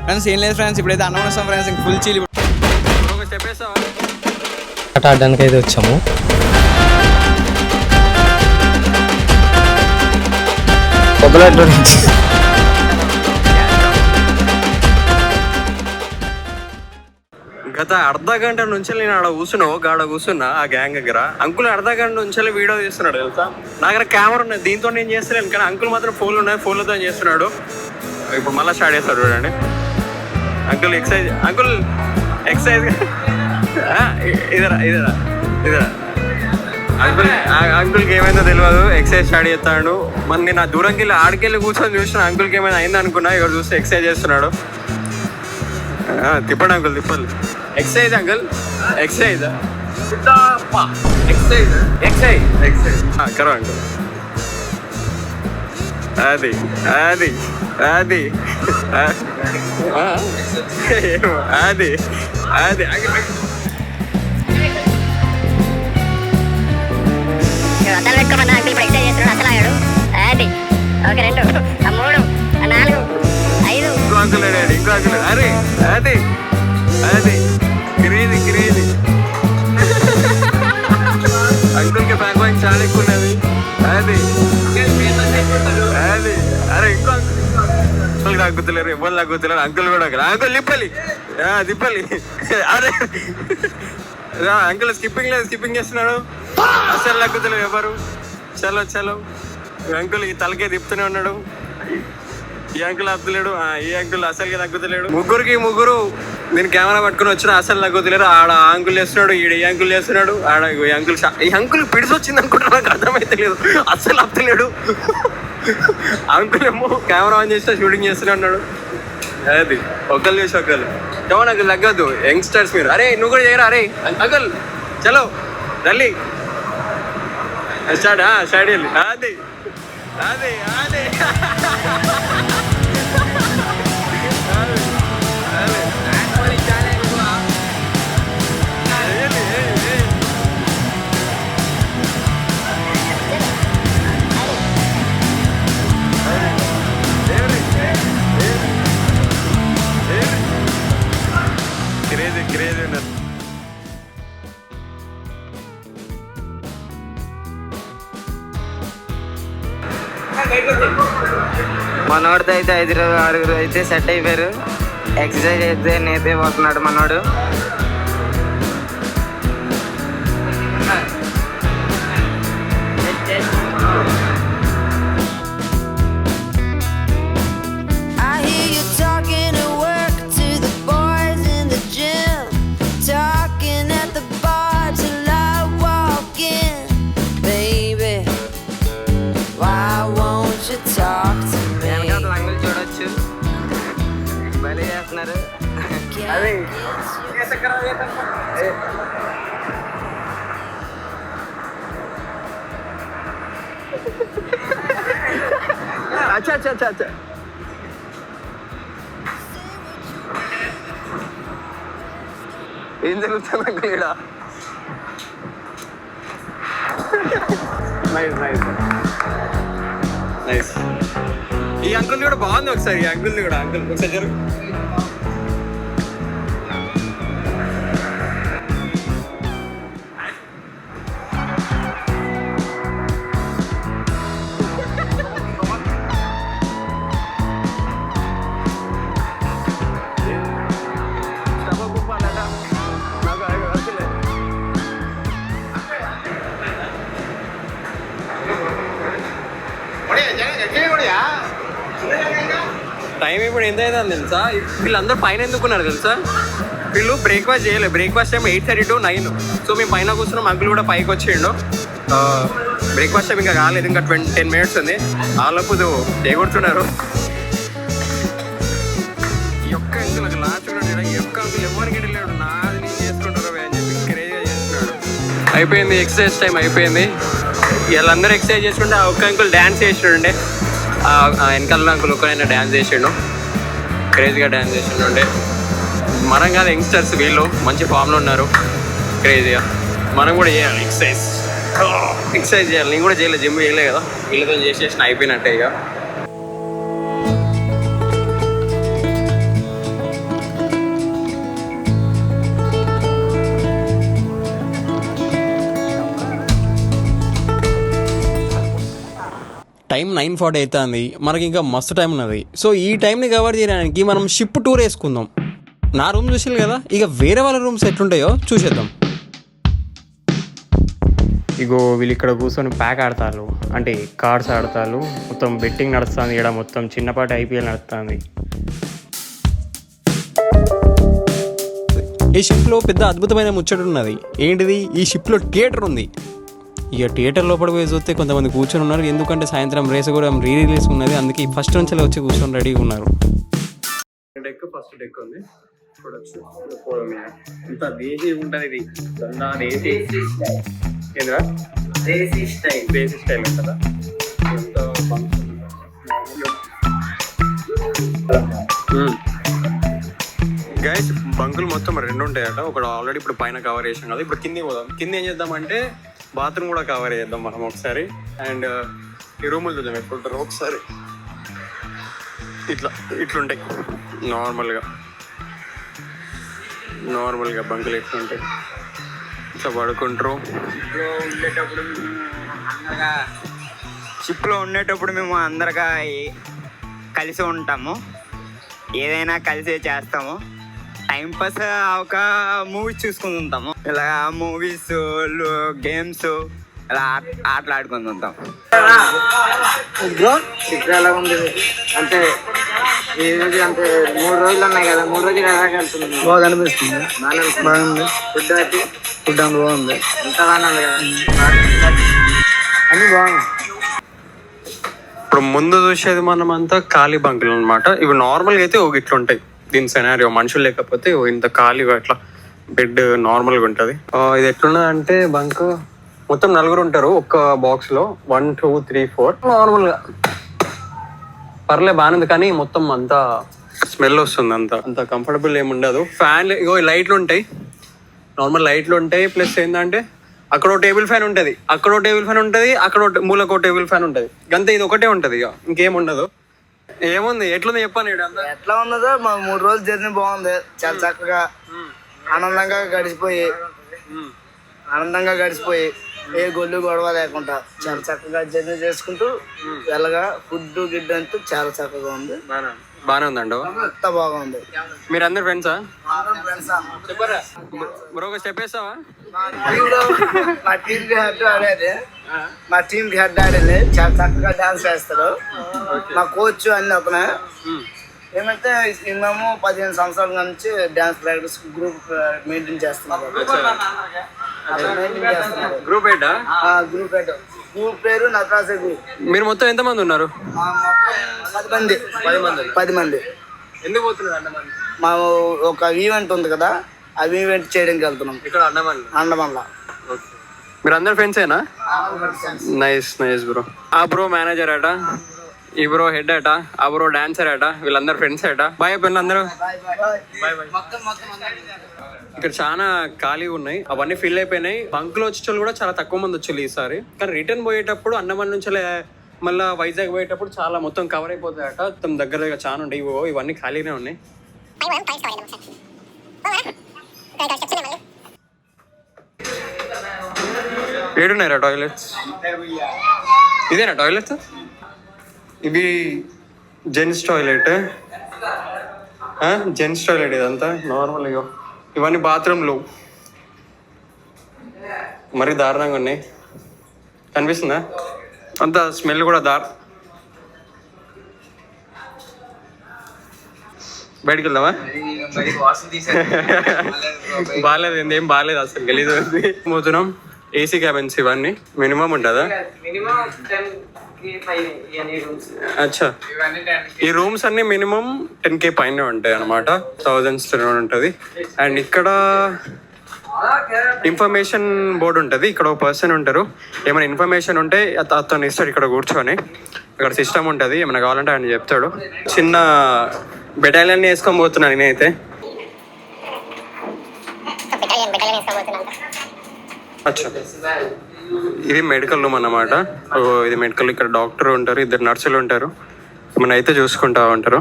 Friends ఏం లేదు friends, ఇప్పుడైతే అన్నం వస్తాం ఫ్రెండ్స్, ఇంక ఫుల్ చీలి ఆట ఆడడానికి అయితే వచ్చాము. గత అర్ధ గంట నుంచి నేను ఆడ కూర్చున్నా ఆ గ్యాంగ్ దగ్గర. అంకుల్ అర్ధ గంట నుంచి వీడియో తీస్తున్నాడు తెలుసా. నా దగ్గర కెమెరా ఉన్నది, దీంతో నేను చేస్తలేను, కానీ అంకుల్ మాత్రం ఫోన్లు ఉన్నాయి, ఫోన్లతో చేస్తున్నాడు. ఇప్పుడు మళ్ళీ స్టార్ట్ చేస్తాడు చూడండి. అంకుల్ ఎక్సైజ్, అంకుల్ ఎక్సైజ్ ఇదరా అంకుల్కి ఏమైందో తెలియదు, ఎక్సైజ్ స్టార్ట్ చేస్తాడు. మరి నేను ఆ దూరంకి వెళ్ళి ఆడికెళ్ళి కూర్చొని చూసిన అంకుల్కి ఏమైనా అయింది అనుకున్నా. ఇక్కడ చూస్తే ఎక్సైజ్ చేస్తున్నాడు. తిప్పండి అంకుల్, తిప్పాలి. Exercise uncle, exercise exercise exercise exercise కరో అంకుల్. అది అది అది అది అది అసలు పెట్టుకోమన్నా అంకుల్ ఇప్పుడు ఎక్సైజ్ చేస్తున్నాడు. అసలు ఆగాడు. అది ఓకే, 2 3 4 5 ఇంకో అంకుల్ అడిగాడు, ఇంకో అంకుల్. అరే అది అది క్రేజీ అంకుల్కి బ్యాక్ బ్యాంక్ చాలా ఎక్కువ ఉన్నది. అది అది అరే ఇంకో అంకుల్ తగ్గుతలేరు, ఎవరు తగ్గుతలేరు. అంకుల్ కూడా అంకుల్ తిప్పాలి, తిప్పాలి. అరే అంకుల్ స్కిప్పింగ్ చేస్తున్నాడు. అసలు తగ్గుతలేరు ఎవరు. చలో అంకుల్ ఈ తలకే తిప్పుతూనే ఉన్నాడు. ఈ అంకుల్ ఆపుతలేడు, ఈ అంకుల్ అసలుగా తగ్గుతలేడు. ముగ్గురు నేను కెమెరా పట్టుకుని వచ్చిన అసలు తగ్గుతలేరు. ఆడ ఆ అంకుల్ చేస్తున్నాడు, ఈడ ఈ అంకుల్ చేస్తున్నాడు, ఆడ ఈ అంకుల్ పిడిసి వచ్చింది అనుకుంటా, నాకు అర్థమైతే లేదు, అస్సలు ఆపుతలేడు. అంకుల్ ఏమో కెమెరా ఆన్ చేస్తే షూటింగ్ చేస్తూనే ఉన్నాడు. అది ఒకళ్ళు చేసి ఒకళ్ళు ఏమో నాకు తగ్గద్దు. యంగ్స్టర్స్ మీరు, అరే నువ్వు కూడా చేయరా. అరే అంకుల్ చలో ఢిల్లీ స్టార్ట్ వెళ్ళి అది అది అది క్రేజీ ఉన్నారు. మనోడితో అయితే 5-6 అయితే సెట్ అయిపోయారు. ఎక్సర్సైజ్ అయితే నేతే పోతున్నాడు మనోడు. చూడొచ్చు, బలి చేస్తున్నారు. అదే అచ్చా ఏం జరుగుతుంది అంకుల్ ఇక్కడ? నైస్. ఈ అంకుల్ కూడా బాగుంది. ఒకసారి ఈ అంకుల్ కూడా ఒకసారి జరుగు. టైం ఇప్పుడు ఎంత అవుతుంది తెలుసా? వీళ్ళందరూ పైన ఎందుకున్నారు తెలుసా? వీళ్ళు బ్రేక్ఫాస్ట్ చేయలేదు. Breakfast time 8:30 to 9. సో మేము పైన కూర్చున్నాం, అంకుల్ కూడా పైకి వచ్చేయండు. బ్రేక్ఫాస్ట్ టైం ఇంకా కాలేదు, ఇంకా 10 minutes ఉంది. వాళ్ళకు చేయగొడుతున్నారు. ఈ ఒక్క అంకుల్ లాస్ట్ కూడా ఈ ఒక్క అంకుల్ ఎవరికి వెళ్ళాడు, నాది నేను చేసుకుంటారు అని చెప్పి క్రేజ్గా చేస్తున్నాడు. అయిపోయింది ఎక్సర్సైజ్ టైం అయిపోయింది. వీళ్ళందరూ ఎక్సర్సైజ్ చేసుకుంటే ఆ ఒక్క అంకుల్ డ్యాన్స్ చేసిండే. వెనకాల అంకుల్ ఒక్కడైనా డ్యాన్స్ చేసిండు, క్రేజీగా డ్యాన్స్ చేసిండే. మనం కాదు యంగ్స్టర్స్, వీళ్ళు మంచి ఫామ్లో ఉన్నారు క్రేజీగా. మనం కూడా చేయాలి ఎక్సర్సైజ్ చేయాలి. నేను కూడా చేయలేదు, జిమ్ చేయలే కదా, వీళ్ళతో చేసేసిన అయిపోయినట్టే ఇక. టైం 9:40 అవుతుంది, మనకి ఇంకా మస్తు టైం ఉన్నది. సో ఈ టైంని కవర్ చేయడానికి మనం షిప్ టూర్ వేసుకుందాం. నా రూమ్ చూసారు కదా, ఇక వేరే వాళ్ళ రూమ్స్ ఎట్లుంటాయో చూసేద్దాం. ఇగో వీళ్ళు ఇక్కడ కూర్చొని ప్యాక్ ఆడతారు, అంటే కార్డ్స్ ఆడతారు. మొత్తం బెట్టింగ్ నడుస్తుంది ఇక్కడ, మొత్తం చిన్నపాటి IPL నడుస్తుంది. ఈ షిప్లో పెద్ద అద్భుతమైన ముచ్చట ఉన్నది. ఏంటిది? ఈ షిప్లో థియేటర్ ఉంది. ఇక థియేటర్ లోపల పోయి చూస్తే కొంతమంది కూర్చొని ఉన్నారు, ఎందుకంటే సాయంత్రం రేస్ కూడా రిలీజ్ ఉన్నది. అందుకే ఫస్ట్ నుంచి వచ్చి కూర్చొని రెడీగా ఉన్నారు. ఫస్ట్ డెక్ ఉంది చూడొచ్చు. ఇంత దేశీ ఉంటుంది ఇది, ఏంద్రా దేశీ స్టైల్ కదా. గైస్ బంకులు మొత్తం 2 ఉంటాయట. ఒకటి ఆల్రెడీ ఇప్పుడు పైన కవర్ చేసాం కదా, ఇప్పుడు కింది పోదాం. కింద ఏం చేద్దామంటే బాత్రూమ్ కూడా కవర్ చేద్దాం మనం ఒకసారి. అండ్ ఈ రూములు చూద్దాం ఎట్లుంటారు ఒకసారి. ఇట్లుంటాయి నార్మల్గా బంకులు ఎట్లుంటాయి, ఇట్లా పడుకుంటారు. షిప్లో ఉండేటప్పుడు మేము అందరిగా కలిసి ఉంటాము, ఏదైనా కలిసి చేస్తాము. టైంపాస్ ఒక మూవీస్ చూసుకుని ఉంటాము, ఇలా మూవీస్, గేమ్స్ ఇలా ఆటలాడుకుని ఉంటాం. షిప్ ఎలా ఉంది అంటే ఈ రోజు అంటే 3 రోజులు ఉన్నాయి కదా, 3 రోజులు ఎలా వెళ్తుంది? బాగా అనిపిస్తుంది, బాగుంది. ఫుడ్ అయితే ఫుడ్ అంత బాగుంది, ఎంత బాగుంది కదా, అన్ని బాగుంది. ఇప్పుడు ముందు చూసేది మనం అంతా ఖాళీ బంకులు అనమాట. ఇవి నార్మల్గా అయితే ఇట్లుంటాయి. దీని సెనారియో మనుషులు లేకపోతే ఇంత ఖాళీగా అట్లా బెడ్ నార్మల్గా ఉంటుంది. ఇది ఎట్లున్నది అంటే బంక్ మొత్తం 4 ఉంటారు ఒక్క బాక్స్ లో. 1 2 3 4 నార్మల్గా పర్లే బాగానే ఉంది, కానీ మొత్తం అంతా స్మెల్ వస్తుంది. అంత కంఫర్టబుల్ ఏమి ఉండదు. ఫ్యాన్లు ఇగో లైట్లు ఉంటాయి, నార్మల్ లైట్లు ఉంటాయి. ప్లస్ ఏంటంటే అక్కడ టేబుల్ ఫ్యాన్ ఉంటుంది, అక్కడ టేబుల్ ఫ్యాన్ ఉంటుంది, అక్కడ మూలకు టేబుల్ ఫ్యాన్ ఉంటుంది. గంతే, ఇది ఒకటే ఉంటుంది, ఇక ఇంకేం ఉండదు. ఏముంది ఎట్లుంది చెప్పాను. ఎట్లా ఉన్నదో మా 3 రోజులు జర్నీ బాగుంది, చాలా చక్కగా ఆనందంగా గడిచిపోయి ఏ గొల్లు గొడవ లేకుండా చాలా చక్కగా జర్నీ చేసుకుంటూ వెళ్ళగా ఫుడ్ గిడ్ అంతా చాలా చక్కగా ఉంది, బాగానే ఉందండి. అంత బాగుంది. మీరు అందరు ఫ్రెండ్సా? బ్రో ఒక స్టెప్ వేస్తావా? మా టీమ్ కి హెడ్ ఆడేది చాలా చక్కగా డాన్స్ వేస్తారు. మా కోచ్ అన్ని ఒకనే. ఏమంటే మేము 15 సంవత్సరాల నుంచి డాన్స్ ప్రాక్టీస్ గ్రూప్ మెయింటైన్ చేస్తున్నాం. గ్రూప్ హెడ్ పేరు నటరాజ గ్రూప్. మీరు మొత్తం ఎంతమంది ఉన్నారు? 10 మంది. ఎందుకు పోతున్నారు? మా ఒక ఈవెంట్ ఉంది కదా, ఆ ఈవెంట్ చేయడానికి వెళ్తున్నాం ఇక్కడ అండమన్ల. మీరు అందరు ఫ్రెండ్సేనా? Nice bro. ఆ బ్రో మేనేజర్ అట, ఈ బ్రో హెడ్ అట, ఆ బ్రో డాన్సర్ అట, వీళ్ళందరూ ఫ్రెండ్స్ అట. బాయ్ పిల్లలు అందరూ. ఇక్కడ చాలా ఖాళీగా ఉన్నాయి, అవన్నీ ఫిల్ అయిపోయినాయి. బంకులో వచ్చేవాళ్ళు కూడా చాలా తక్కువ మంది వచ్చేది ఈసారి. కానీ రిటర్న్ పోయేటప్పుడు అన్నమన్ నుంచి మళ్ళీ వైజాగ్ పోయేటప్పుడు చాలా మొత్తం కవర్ అయిపోతాయట. మొత్తం దగ్గర చాలా ఉంటాయి. ఇవన్నీ ఖాళీనే ఉన్నాయి. ఏడున్నారా టాయిలెట్స్? ఇదేనా టాయిలెట్స్? ఇవి జెంట్స్ టాయిలెట్ ఇదంతా నార్మల్. ఇవన్నీ బాత్రూమ్లు మరీ దారుణంగా ఉన్నాయి, కనిపిస్తుందా? అంత స్మెల్ కూడా బయటికి వెళ్దామా? బాగాలేదు, ఏం బాగాలేదు అసలు, గలీజ్ ఉంది. పోతున్నాం. ఏసీ క్యాబిన్స్ ఇవన్నీ మినిమం ఉంటుందా? అచ్చా, ఈ రూమ్స్ అన్ని మినిమం 10K పైన ఉంటాయి అనమాట. 1000 ఉంటుంది. అండ్ ఇక్కడ ఇన్ఫర్మేషన్ బోర్డు ఉంటుంది. ఇక్కడ ఒక పర్సన్ ఉంటారు, ఏమైనా ఇన్ఫర్మేషన్ ఉంటే అతను ఇస్తాడు ఇక్కడ కూర్చొని. ఇక్కడ సిస్టమ్ ఉంటుంది, ఏమైనా కావాలంటే ఆయన చెప్తాడు. చిన్న బెటాలియన్ వేసుకొని పోతున్నాను నేనైతే. అచ్చా, ఇది మెడికల్ రూమ్ అన్నమాట. ఇది మెడికల్. ఇక్కడ డాక్టర్ ఉంటారు, 2 నర్సులు ఉంటారు, మన అయితే చూసుకుంటా ఉంటారు.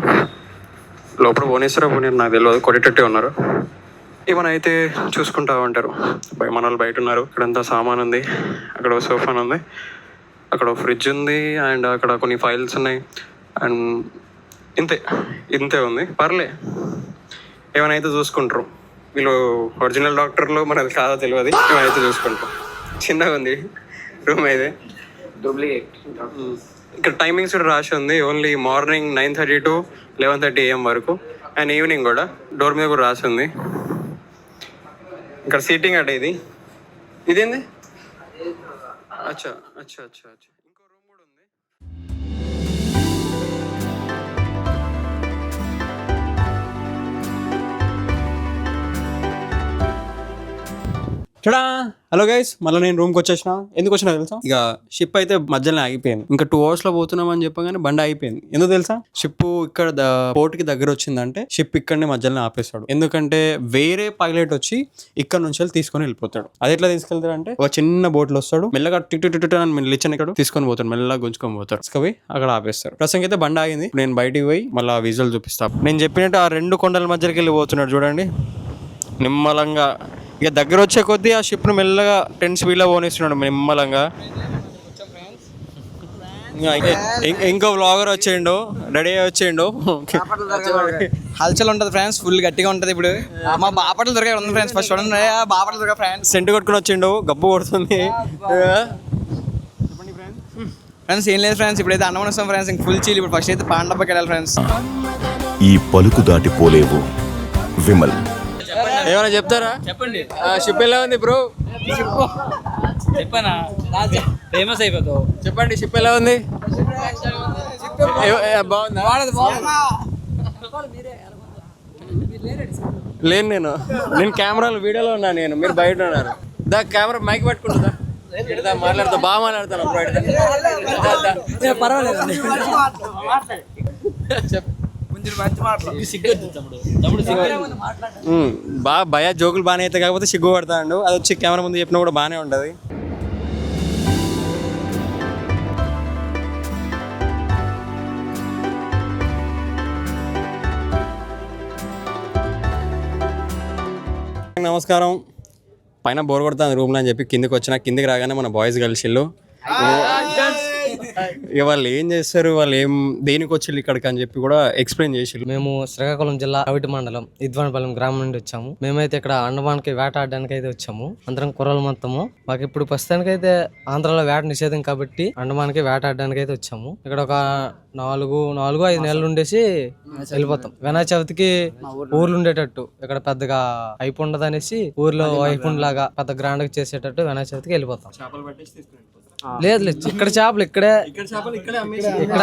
లోపల పోనేస్తారో పోనీరు నాకు తెలియదు, కొట్టేటట్టే ఉన్నారు. ఏమైనా అయితే చూసుకుంటా ఉంటారు. మన వాళ్ళు బయట ఉన్నారు. ఇక్కడంతా సామాన్ ఉంది, అక్కడ సోఫా ఉంది. అక్కడ ఫ్రిడ్జ్ ఉంది అండ్ అక్కడ కొన్ని ఫైల్స్ ఉన్నాయి అండ్ ఇంతే ఉంది. పర్లే, ఏమైనా అయితే చూసుకుంటారు వీళ్ళు. ఒరిజినల్ డాక్టర్లు మనది కాదో తెలియదు, ఏమైతే చూసుకుంటారు. చిన్నగా ఉంది రూమ్ అయితే. ఇక్కడ టైమింగ్స్ కూడా రాసి ఉంది, ఓన్లీ మార్నింగ్ 9:30 to 11:30 AM వరకు అండ్ ఈవినింగ్ కూడా. డోర్ మీద కూడా రాసి ఉంది. ఇక్కడ సీటింగ్ అట ఇదేంది? అచ్చా అచ్చా అచ్చా అచ్చా. ఇంకో రూమ్ కూడా ఉంది. చూడా. హలో గైస్, మళ్ళీ నేను రూమ్కి వచ్చేసిన. ఎందుకు వచ్చినా తెలుసా? ఇక షిప్ అయితే మధ్యలో ఆగిపోయింది. ఇంకా 2 hours లో పోతున్నాం అని చెప్పగానే బండి ఆగిపోయింది. ఎందుకు తెలుసా? షిప్ ఇక్కడ పోర్ట్కి దగ్గర వచ్చిందంటే షిప్ ఇక్కడనే మధ్యలో ఆపేస్తాడు. ఎందుకంటే వేరే పైలట్ వచ్చి ఇక్కడ నుంచి తీసుకొని వెళ్ళిపోతాడు. అది ఎట్లా తీసుకెళ్తాడు అంటే ఒక చిన్న బోట్లో వస్తాడు, మెల్లగా టిక్ అని లిచన్ ఇక్కడ తీసుకొని పోతాడు, మెల్లగా గుంజుకొని పోతాడు. తీసుకుపోయి అక్కడ ఆపేస్తారు. ప్రస్తుతం అయితే బండి ఆగింది. నేను బయటికి పోయి మళ్ళీ విజువల్ చూపిస్తాను. నేను చెప్పినట్టు ఆ 2 కొండల మధ్యకి వెళ్ళి పోతున్నాడు చూడండి నిమ్మలంగా. ఇక దగ్గర వచ్చే కొద్దీ ఆ షిప్ను మెల్లగా 10 speed పోనిస్తున్నాడు నిమ్మలంగా. ఇంకో వ్లాగర్ వచ్చేయండు, రెడీ అయ్యి వచ్చేయండు. హల్చల్ ఉంటుంది ఫ్రెండ్స్, ఫుల్ గట్టిగా ఉంటుంది. ఇప్పుడు మా బాపట్ల దొరికే ఉంది ఫ్రెండ్స్. ఫస్ట్ చూడండి, బాపట్ల దొరికే ఫ్రెండ్స్. సెంటు కొట్టుకుని వచ్చిండు, గబ్బు కొడుతుంది. ఫ్రెండ్స్ ఏం లేదు ఫ్రెండ్స్, ఇప్పుడైతే అన్నం వస్తాం ఫ్రెండ్స్. ఇంక ఫుల్ చీల్. ఇప్పుడు ఫస్ట్ అయితే పాండబ్బకి వెళ్ళాలి ఫ్రెండ్స్. ఈ పలుకు దాటిపోలేవు విమల్. ఏమైనా చెప్తారా? చెప్పండి. షిప్ ఎలా ఉంది బ్రో? చెప్పనా, ఫేమస్ అయిపోతావు. చెప్పండి, షిప్ ఎలా ఉంది? బాగుందా? లేను నేను కెమెరాలో వీడియోలో ఉన్నా. మీరు బయట ఉన్నారు. దా కెమెరా మైక్ పట్టుకుంటుందా? మాట్లాడతా, బాగా మాట్లాడతాను. పర్వాలేదు. బాగా భయ జోకులు బాగానే అయితే, కాకపోతే సిగ్గు పడతాడు. అది వచ్చి కెమెరా ముందు చెప్పినా కూడా బాగానే ఉంటుంది. నమస్కారం. పైన బోర్ కొడుతుంది రూమ్లో అని చెప్పి కిందికి వచ్చిన. కిందికి రాగానే మన బాయ్స్ కలిసిళ్ళు. వాళ్ళు ఏం చేస్తారు, వాళ్ళు దేనికి వచ్చిళ్ళు ఇక్కడికి అని చెప్పి కూడా ఎక్స్ప్లెయిన్ చేసి. మేము శ్రీకాకుళం జిల్లా కవిటి మండలం ఇద్వానపాలెం గ్రామం నుండి వచ్చాము. మేమైతే ఇక్కడ అండమాన్కి వేటాడడానికి అయితే వచ్చాము. అందరం కుర్రలు మొత్తము. మాకు ఇప్పుడు ప్రస్తుతానికి అయితే ఆంధ్రాలో వేట నిషేధం కాబట్టి అండమాన్కి వేటాడడానికి అయితే వచ్చాము. ఇక్కడ ఒక 4-5 నెలలు ఉండేసి వెళ్ళిపోతాం. వినాయక చవితికి ఊర్లు ఉండేటట్టు ఇక్కడ పెద్దగా హైప్ ఉండదు అనేసి ఊర్లో వైపుండ్ లాగా పెద్ద గ్రాండ్ గా చేసేటట్టు వినాయక చవితికి వెళ్ళిపోతాం. లేదు ఇక్కడ చేపలు ఇక్కడ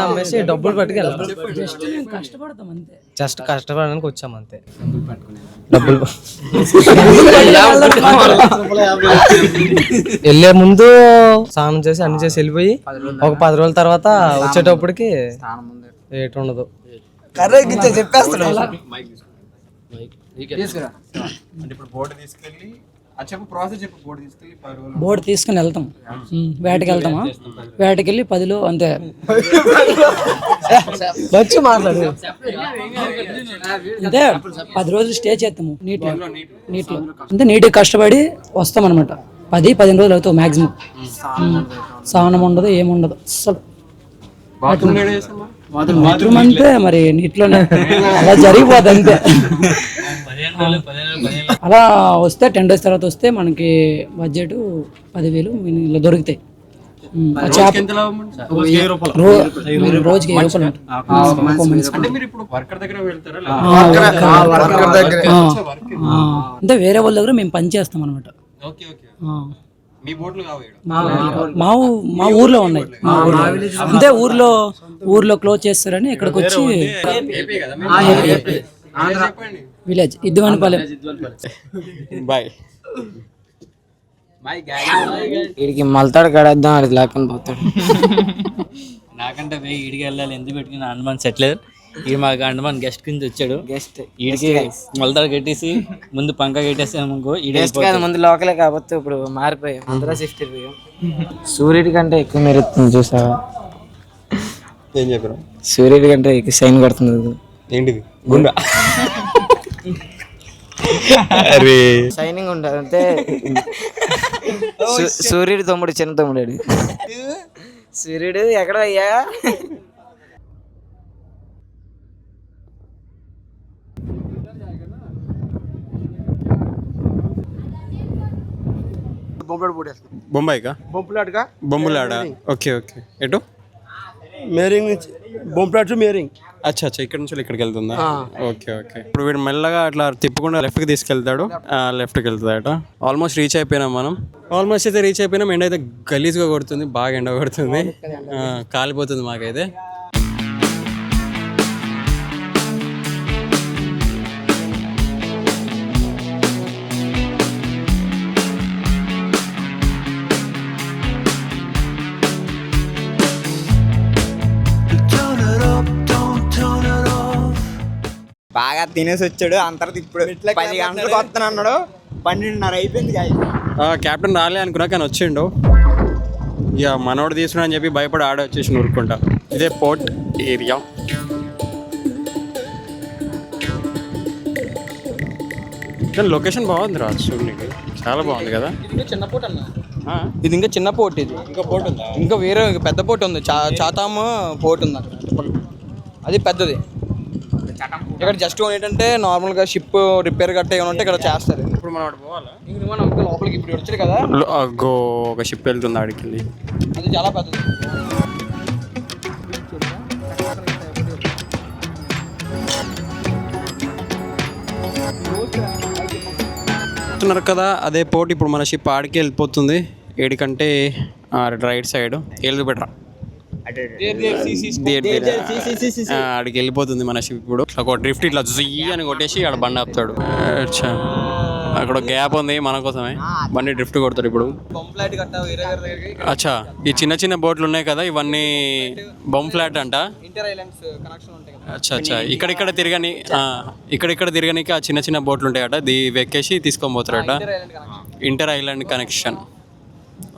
అమ్మేసి డబ్బులు పట్టుకు వెళ్తాం. జస్ట్ కష్టపడడానికి వచ్చాము అంతే. డబ్బులు వెళ్ళే ముందు స్నానం చేసి అన్ని చేసి వెళ్ళిపోయి ఒక 10 రోజుల తర్వాత వచ్చేటప్పటికి ఏటు ఉండదు. బోర్డు తీసుకుని వెళ్తాం. వేటకి వెళ్తామా? వేటకి వెళ్ళి 10 అంతే వచ్చి మాట్లాడు. అంటే 10 రోజులు స్టే చేస్తాము నీటిలో. అంటే నీట్గా కష్టపడి వస్తాం అనమాట. 10-15 రోజులు అవుతావు మ్యాక్సిమం. స్నానం ఉండదు, ఏముండదు అసలు. బాత్రూమ్ అంతే మరి నీటిలోనే అలా జరిగిపోద్ది అంతే. అలా వస్తే 10 days తర్వాత వస్తే మనకి బడ్జెట్ 10,000 ఇలా దొరుకుతాయి. రోజుకి 1000 రూపాయలు. అంటే వేరే వాళ్ళ దగ్గర మేము పని చేస్తాం అనమాట. మా ఊర్లో ఉన్నాయి. అంటే ఊర్లో క్లోజ్ చేస్తారని ఇక్కడికి వచ్చి విలేజ్ ఇద్వానపాలెం. బాయ్. వీడికి మల్తాడు కడేద్దాం, అది లేకుండా పోతాడు. నాకంటే పోయి ఈడికి వెళ్ళాలి, ఎందుకు పెట్టుకుని అండమాన్ సెటిల్. ఇది మాకు అండమాన్ గెస్ట్ కింద వచ్చాడు. గెస్ట్ ఈడికి మల్తాడు కట్టేసి ముందు పంక కట్టేసాము. ముందు లోకలే కాబట్టి ఇప్పుడు మారిపోయాం. అందరూ షిఫ్ట్ అయిపోయాం. సూర్యుడి కంటే ఎక్కువ మెరుస్తుంది చూసావా? ఏం చెప్పారు? సూర్యుడి కంటే ఎక్కువ షైన్ కొడుతుంది. ఏంటిది? గుండా అరే షైనింగ్ ఉంటుంది అంటే సూర్యుడి తమ్ముడు చిన్న తమ్ముడు. సూర్యుడు ఎక్కడ అయ్యా? బొంబాయికా? బొంబులాడ. Okay okay. ఎటు? మేరింగ్ నుంచి బొంప్లాట్ టు మేరింగ్. అచ్చా అచ్చా, ఇక్కడ నుంచి ఇక్కడికి వెళ్తుందా? Okay okay. ఇప్పుడు వీడు మెల్లగా అట్లా తిప్పకుండా లెఫ్ట్కి తీసుకెళ్తాడు. లెఫ్ట్కి వెళ్తాడట. ఆల్మోస్ట్ రీచ్ అయిపోయినాం మనం. ఆల్మోస్ట్ అయితే రీచ్ అయిపోయినాం. ఎండ అయితే గలీజ్గా కొడుతుంది, బాగా ఎండ కొడుతుంది, కాలిపోతుంది మాకైతే. బాగా తినేసి వచ్చాడు. అంతా ఇప్పుడు 10 గంటలకు వస్తాను అన్నాడు. 12:30 అయిపోయింది. క్యాప్టెన్ రాలే అనుకున్నా కానీ వచ్చిండు. ఇక మనోడు తీసుకున్నా అని చెప్పి భయపడి ఆడ వచ్చేసి ఊరుకుంటా. ఇదే పోర్ట్ ఏరియా. కానీ లొకేషన్ బాగుంది రా చూడడానికి, చాలా బాగుంది కదా. చిన్న పోట్ అన్న, ఇది ఇంకా చిన్న పోర్ట్. ఇది ఇంకా పోర్ట్ ఉందా? ఇంకా వేరే పెద్ద పోర్ట్ ఉంది. చాతామ్ పోర్ట్ ఉంది అక్కడ, అది పెద్దది. ఇక్కడ జస్ట్ ఏంటంటే నార్మల్గా షిప్ రిపేర్ గట్ట ఏమైనా ఉంటే ఇక్కడ చేస్తారు. ఇప్పుడు మనం అక్కడ పోవాలా? ఇంక మనం లోపలికి ఇప్పుడు వచ్చాడు కదా, అగ్గో ఒక షిప్ వెళ్తుంది ఆడికి. అది చాలా పెద్దది. చూస్తున్నారు కదా, అదే పోర్ట్. ఇప్పుడు మన షిప్ ఆడికి వెళ్ళిపోతుంది. ఏడికంటే రైట్ సైడ్ ఏళ్ళు బెటర్ ఆడికి వెళ్ళిపోతుంది మన షిప్. ఇప్పుడు ఒక డ్రిఫ్ట్ ఇట్లా జుయ్యి అని కొట్టేసి ఆడ బండి ఆపుతాడు. అక్కడ గ్యాప్ ఉంది మన కోసమే, బండి డ్రిఫ్ట్ కొడతాడు ఇప్పుడు. అచ్చా, ఈ చిన్న చిన్న బోట్లు ఉన్నాయి కదా, ఇవన్నీ బొమ్ ఫ్లాట్ అంట. అచ్చా అచ్చా, ఇక్కడిక్కడ తిరగనికి ఆ చిన్న చిన్న బోట్లు ఉంటాయట. ఎక్కేసి తీసుకొని పోతారట. Inter island connection.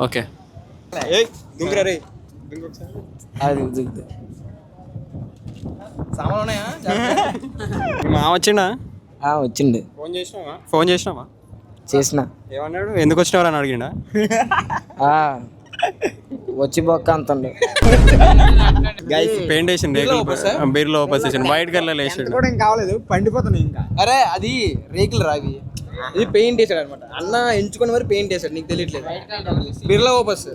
ఓకే. మా వచ్చిండా? వచ్చిండు. ఫోన్ చేసినావా? చేసిన. ఏమన్నాడు? ఎందుకు వచ్చినావు అని అడిగిండా? వచ్చి బొక్క అంతండు. పెయింట్ వేసిండు, బీర్లో ఓపెన్ చేసిండు, వైట్ కలర్ వేసిండు. కావలేదు, పండిపోతున్నాయి ఇంకా. అరే అది రేకులు రావి, ఇది పెయింట్ వేసాడు అనమాట. అన్న ఎంచుకుని మరి పెయింట్ వేసాడు, నీకు తెలియట్లేదు. బిర్లా ఓపస్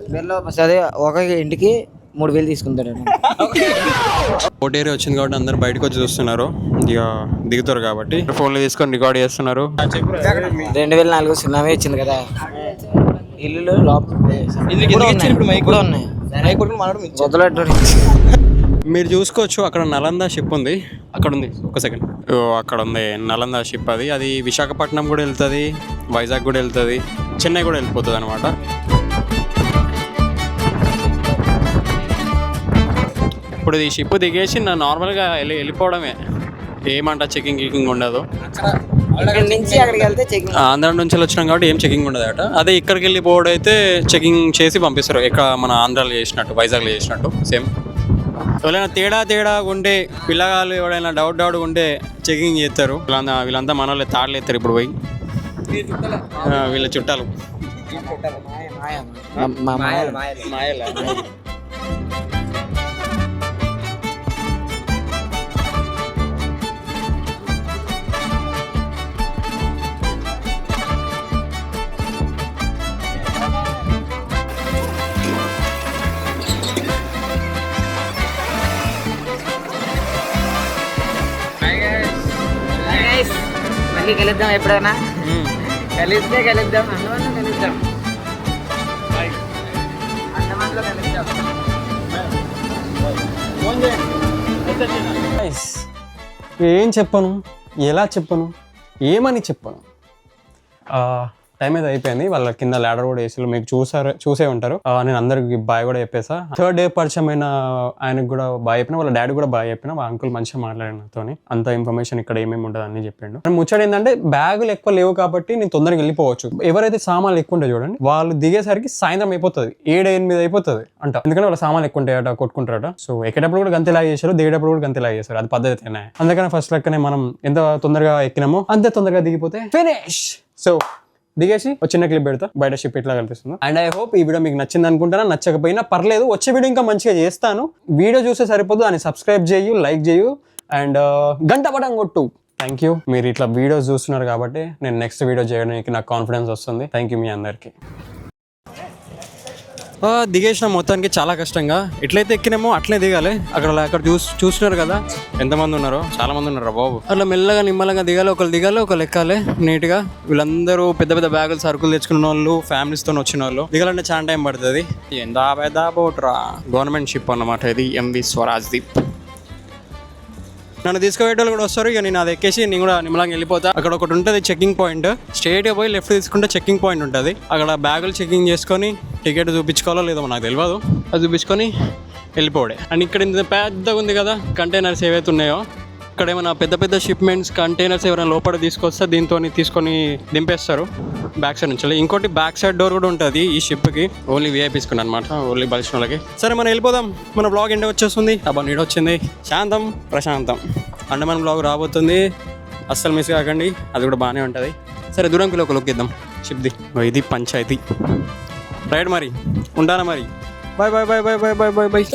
అదే ఒక ఇంటికి 3,000 తీసుకుంటాడు. పోర్ట్ ఏరియా వచ్చింది కాబట్టి అందరు బయటకు వచ్చి చూస్తున్నారు. ఇక దిగుతారు కాబట్టి ఫోన్లు తీసుకొని రికార్డ్ చేస్తున్నారు. 2004 సునామీ వచ్చింది కదా, ఇల్లు మీరు చూసుకోవచ్చు. అక్కడ నలంద షిప్ ఉంది, అక్కడ ఉంది. ఒక సెకండ్, అక్కడ ఉంది నలంద షిప్. అది విశాఖపట్నం కూడా వెళ్తుంది, వైజాగ్ కూడా వెళ్తుంది, చెన్నై కూడా వెళ్ళిపోతుంది అనమాట. ఇప్పుడు ఈ షిప్ దిగేసి నార్మల్గా వెళ్ళిపోవడమే. ఏమంట చెకింగ్ ఉండదు. ఆంధ్ర నుంచి వచ్చినాం కాబట్టి ఏం చెకింగ్ ఉండదు అట. అదే ఇక్కడికి వెళ్ళిపోవడం అయితే చెకింగ్ చేసి పంపిస్తారు. ఇక్కడ మన ఆంధ్రాలో చేసినట్టు, వైజాగ్లో చేసినట్టు సేమ్. ఎవరైనా తేడా ఉంటే, పిల్లగాళ్ళు ఎవరైనా డౌట్ ఉంటే చెకింగ్ చేస్తారు. వీళ్ళంతా మన వాళ్ళే తాడలు ఎత్తారు ఇప్పుడు పోయి. వీళ్ళ చుట్టాలు. మళ్ళీ కలుద్దాం ఎప్పుడైనా. కలుద్దాం అండమాన్లో కలుద్దాం. ఏం చెప్పను, ఎలా చెప్పను, ఏమని చెప్పను. టైం అయితే అయిపోయింది. వాళ్ళ కింద ల్యాడర్ కూడా వేసి మీకు చూసే ఉంటారు. నేను అందరికి బాయ్ కూడా చెప్పేసా. థర్డ్ డే పరిచయమైన ఆయనకు కూడా బాయ్ చెప్పిన, వాళ్ళ డాడీ కూడా బాయ్ చెప్పిన. వాళ్ళ అంకుల్ మంచిగా మాట్లాడిన నాతోని. అంత ఇన్ఫర్మేషన్ ఇక్కడ ఏమేమి ఉంటుంది అని చెప్పిండు. ముచ్చడం ఏంటంటే బ్యాగులు ఎక్కువ లేవు కాబట్టి నేను తొందరగా వెళ్ళిపోవచ్చు. ఎవరైతే సామాన్లు ఎక్కువ ఉంటాయి చూడండి, వాళ్ళు దిగేసరికి సాయంత్రం అయిపోతుంది, 7-8 అయిపోతుంది అంట. ఎందుకంటే వాళ్ళ సామాన్లు ఎక్కువ ఉంటాయట, కొట్టుకుంటారట. సో ఎక్కేటప్పుడు కూడా గంతేలా చేశారు, దిగేటప్పుడు కూడా గంతేలా చేశారు. అది పద్ధతినే. అందుకని ఫస్ట్ లెక్కనే మనం ఎంత తొందరగా ఎక్కినామో అంతే తొందరగా దిగిపోతే ఫినిష్. సో దిగేసి ఒక చిన్న క్లిప్ పెడతా బయట షిప్ ఇట్లా కనిపిస్తుంది. అండ్ ఐ హోప్ ఈ వీడియో మీకు నచ్చింది అనుకుంటారా. నచ్చకపోయినా పర్లేదు, వచ్చే వీడియో ఇంకా మంచిగా చేస్తాను. వీడియో చూస్తే సరిపోదు, అని సబ్స్క్రైబ్ చేయు, లైక్ చేయు అండ్ గంట పటం కొట్టు. Thank you. మీరు ఇట్లా వీడియోస్ చూస్తున్నారు కాబట్టి నేను నెక్స్ట్ వీడియో చేయడానికి నాకు కాన్ఫిడెన్స్ వస్తుంది. థ్యాంక్ యూ మీ అందరికీ. దిగేసిన మొత్తానికి చాలా కష్టంగా, ఎట్లయితే ఎక్కినామో అట్లే దిగాలి. అక్కడ చూస్తున్నారు కదా ఎంతమంది ఉన్నారో, చాలా మంది ఉన్నారా బాబు. అట్లా మెల్లగా నిమ్మలంగా దిగాలి, ఒకళ్ళు దిగాలి ఒకళ్ళు ఎక్కాలి నీట్గా. వీళ్ళందరూ పెద్ద పెద్ద బ్యాగులు సరుకులు తెచ్చుకున్న వాళ్ళు, ఫ్యామిలీస్తో వచ్చిన వాళ్ళు. దిగాలంటే చాలా టైం పడుతుంది. ఎంత పెద్ద బోట్రా, గవర్నమెంట్ షిప్ అన్నమాట ఇది, ఎంవి స్వరాజ్దీప్. నన్ను తీసుకుపోయేటోళ్ళు కూడా వస్తారు. ఇక నేను అది ఎక్కేసి నేను కూడా నిమ్మలంగా వెళ్ళిపోతా. అక్కడ ఒకటి ఉంటుంది చెకింగ్ పాయింట్, స్ట్రైట్గా పోయి లెఫ్ట్ తీసుకుంటే చెకింగ్ పాయింట్ ఉంటుంది. అక్కడ బ్యాగులు చెకింగ్ చేసుకొని టికెట్ చూపించుకోవాలో లేదో నాకు తెలియదు, అది చూపించుకొని వెళ్ళిపోవడే. అండ్ ఇక్కడ ఇంత పెద్దగా ఉంది కదా కంటైనర్స్ ఏవైతే ఉన్నాయో, ఇక్కడ ఏమైనా పెద్ద పెద్ద షిప్మెంట్స్ కంటైనర్స్ ఎవరైనా లోపల తీసుకొస్తే దీంతో తీసుకొని దింపేస్తారు బ్యాక్ సైడ్ నుంచి. ఇంకోటి బ్యాక్ సైడ్ డోర్ కూడా ఉంటుంది ఈ షిప్కి, ఓన్లీ విఐపీస్కి అనమాట, ఓన్లీ బలిసిన వాళ్ళకి. సరే మనం వెళ్ళిపోదాం, మన బ్లాగ్ ఎండ వచ్చేస్తుంది. అబ్బా నీడ వచ్చింది, శాంతం ప్రశాంతం. అండమాన్ బ్లాగ్ రాబోతుంది, అస్సలు మిస్ కాకండి, అది కూడా బాగానే ఉంటుంది. సరే దూరంకి ఒక లుక్ ఇద్దాం షిప్ది. ఇది పంచాయతీ రైడ్ మరి, ఉంటానా మరి. Bye bye bye bye bye bye bye bye.